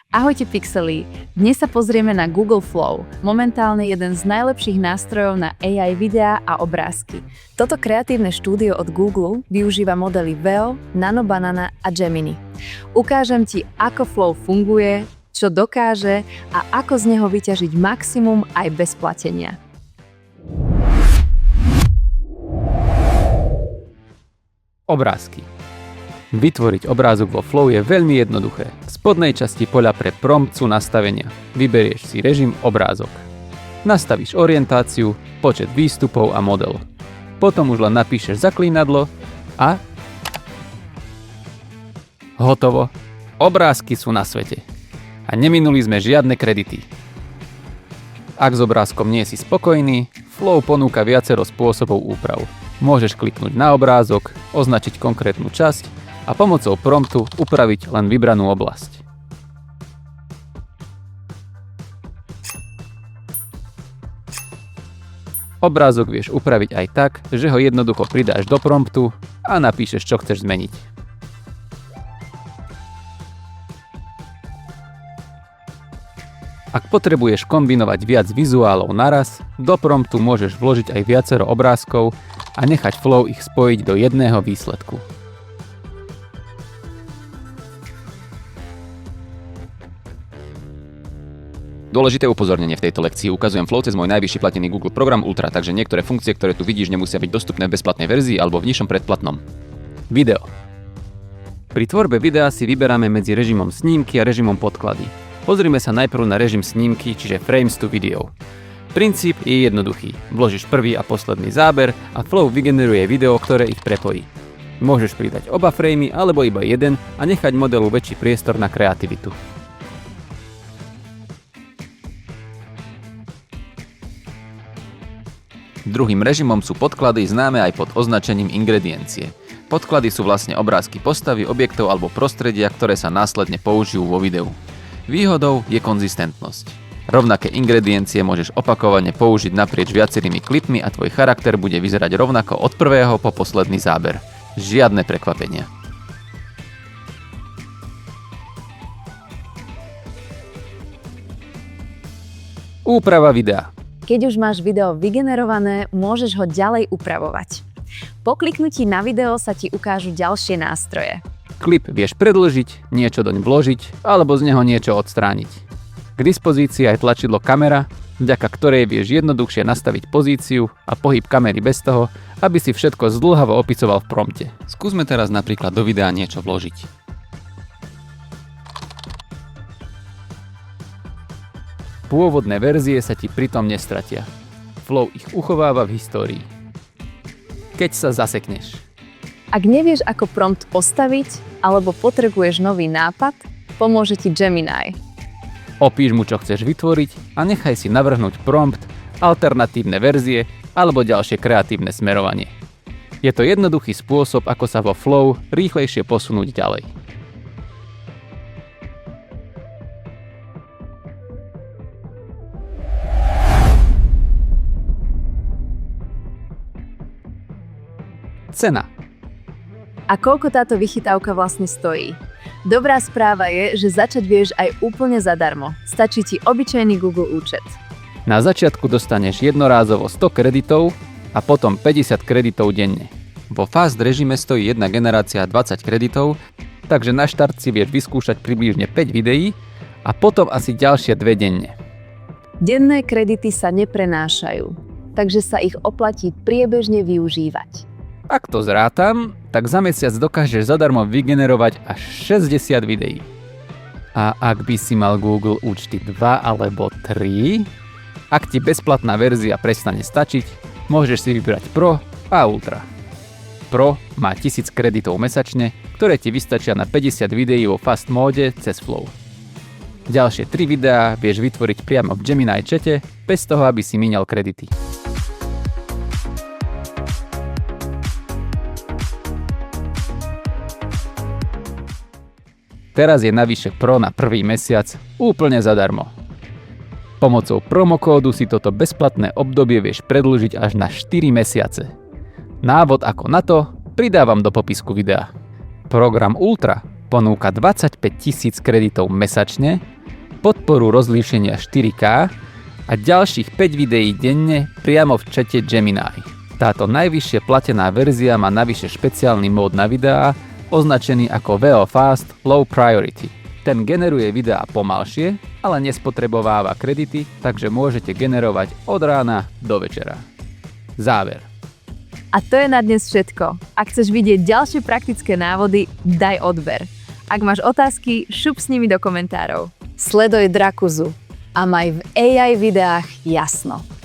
Ahojte pixeli, dnes sa pozrieme na Google Flow, momentálne jeden z najlepších nástrojov na AI videá a obrázky. Toto kreatívne štúdio od Google využíva modely Veo, Nano Banana a Gemini. Ukážem ti, ako Flow funguje, čo dokáže a ako z neho vyťažiť maximum aj bez platenia. Obrázky. Vytvoriť obrázok vo Flow je veľmi jednoduché. V spodnej časti poľa pre prompt sú nastavenia. Vyberieš si režim obrázok. Nastavíš orientáciu, počet výstupov a model. Potom už len napíšeš zaklínadlo a hotovo. Obrázky sú na svete. A neminuli sme žiadne kredity. Ak s obrázkom nie si spokojný, Flow ponúka viacero spôsobov úprav. Môžeš kliknúť na obrázok, označiť konkrétnu časť a pomocou promptu upraviť len vybranú oblasť. Obrázok vieš upraviť aj tak, že ho jednoducho pridáš do promptu a napíšeš, čo chceš zmeniť. Ak potrebuješ kombinovať viac vizuálov naraz, do promptu môžeš vložiť aj viacero obrázkov a nechať Flow ich spojiť do jedného výsledku. Dôležité upozornenie, v tejto lekcii ukazujem Flow cez môj najvyšší platený Google program Ultra, takže niektoré funkcie, ktoré tu vidíš, nemusia byť dostupné v bezplatnej verzii alebo v nižšom predplatnom. Video. Pri tvorbe videa si vyberáme medzi režimom snímky a režimom podklady. Pozrime sa najprv na režim snímky, čiže Frames to Video. Princíp je jednoduchý. Vložíš prvý a posledný záber a Flow vygeneruje video, ktoré ich prepojí. Môžeš pridať oba framey alebo iba jeden a nechať modelu väčší priestor na kreativitu. Druhým režimom sú podklady, známe aj pod označením ingrediencie. Podklady sú vlastne obrázky postavy, objektov alebo prostredia, ktoré sa následne použijú vo videu. Výhodou je konzistentnosť. Rovnaké ingrediencie môžeš opakovane použiť naprieč viacerými klipmi a tvoj charakter bude vyzerať rovnako od prvého po posledný záber. Žiadne prekvapenia. Úprava videa. Keď už máš video vygenerované, môžeš ho ďalej upravovať. Po kliknutí na video sa ti ukážu ďalšie nástroje. Klip vieš predĺžiť, niečo doň vložiť alebo z neho niečo odstrániť. K dispozícii aj tlačidlo kamera, vďaka ktorej vieš jednoduchšie nastaviť pozíciu a pohyb kamery bez toho, aby si všetko zdĺhavo opicoval v prompte. Skúsme teraz napríklad do videa niečo vložiť. Pôvodné verzie sa ti pritom nestratia. Flow ich uchováva v histórii. Keď sa zasekneš. Ak nevieš, ako prompt postaviť, alebo potrebuješ nový nápad, pomôže ti Gemini. Opíš mu, čo chceš vytvoriť a nechaj si navrhnúť prompt, alternatívne verzie alebo ďalšie kreatívne smerovanie. Je to jednoduchý spôsob, ako sa vo Flow rýchlejšie posunúť ďalej. Cena. A koľko táto vychytávka vlastne stojí? Dobrá správa je, že začať vieš aj úplne zadarmo. Stačí ti obyčajný Google účet. Na začiatku dostaneš jednorázovo 100 kreditov a potom 50 kreditov denne. Vo Fast režime stojí jedna generácia 20 kreditov, takže na štart si vieš vyskúšať približne 5 videí a potom asi ďalšie 2 denne. Denné kredity sa neprenášajú, takže sa ich oplatí priebežne využívať. Ak to zrátam, tak za mesiac dokážeš zadarmo vygenerovať až 60 videí. A ak by si mal Google účty 2 alebo 3, ak ti bezplatná verzia prestane stačiť, môžeš si vybrať Pro a Ultra. Pro má 1000 kreditov mesačne, ktoré ti vystačia na 50 videí vo Fast móde cez Flow. Ďalšie 3 videá vieš vytvoriť priamo v Gemini chate, bez toho, aby si míňal kredity. Teraz je navyše Pro na prvý mesiac úplne zadarmo. Pomocou promokódu si toto bezplatné obdobie vieš predĺžiť až na 4 mesiace. Návod ako na to pridávam do popisku videa. Program Ultra ponúka 25 000 kreditov mesačne podporu rozlíšenia 4K a ďalších 5 videí denne priamo v čete Gemini. Táto najvyššie platená verzia má navyše špeciálny mód na videá, označený ako VO Fast Low Priority. Ten generuje videá pomalšie, ale nespotrebováva kredity, takže môžete generovať od rána do večera. Záver. A to je na dnes všetko. Ak chceš vidieť ďalšie praktické návody, daj odber. Ak máš otázky, šup s nimi do komentárov. Sleduj Drakuzu a maj v AI videách jasno.